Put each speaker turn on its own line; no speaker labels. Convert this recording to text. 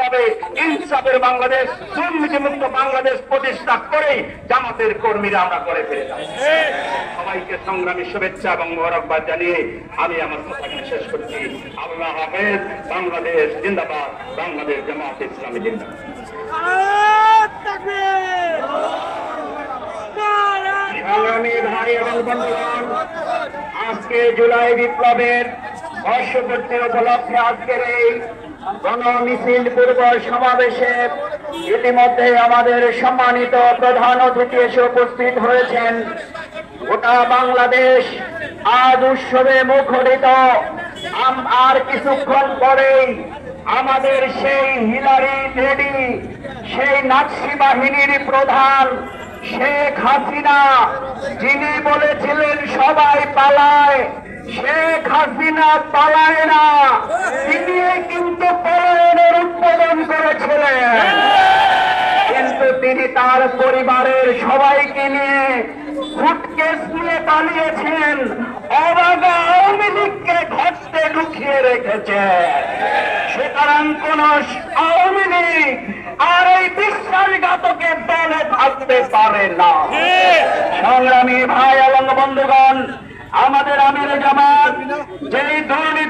হবে ইনসাফের বাংলাদেশ, দুর্নীতিমুক্ত বাংলাদেশ প্রতিষ্ঠা করেই জামাতের কর্মীরা আমরা করে ফেলে যাব। সবাইকে সংগ্রামী শুভেচ্ছা এবং মোবারকবাদ জানিয়ে আমি আমার কথাকে শেষ করছি। আল্লাহ হাফেজ। বাংলাদেশ জিন্দাবাদ, বাংলাদেশ জামাত ইসলামী জিন্দাবাদ। সংগ্রামী ভাই এবং বন্ধুগণ, আজকে জুলাই বিপ্লবের বর্ষপূর্তি উপলক্ষে আজকের এই গণমিছিল পূর্ব সমাবেশে ইতিমধ্যে আমাদের সম্মানিত প্রধান অতিথি এসে উপস্থিত হয়েছেন। গোটা বাংলাদেশ আজ উৎসবে মুখরিত। আর কিছুক্ষণ পরেই আমাদের সেই হিলারি লেডি, সেই নাৎসি বাহিনীর প্রধান শেখ হাসিনা, যিনি বলেছিলেন সবাই পালায়, শেখ হাসিনা পালায় না, তিনি কিন্তু পলায়নের উদ্বোধন করেছিলেন। কিন্তু তিনি তার পরিবারের সবাইকে নিয়ে ফুটকেস নিয়ে পালিয়েছেন, অবাগা আওয়ামী লীগকে ঘটতে ঢুকিয়ে রেখেছে। সুতরাং কোন আওয়ামী লীগ আর এই বিশ্বাসঘাতকের দলে থাকতে পারে না। সংগ্রামী ভাই এবং বন্ধুগণ, আমাদের আমির জামাত যেই দুর্নীতি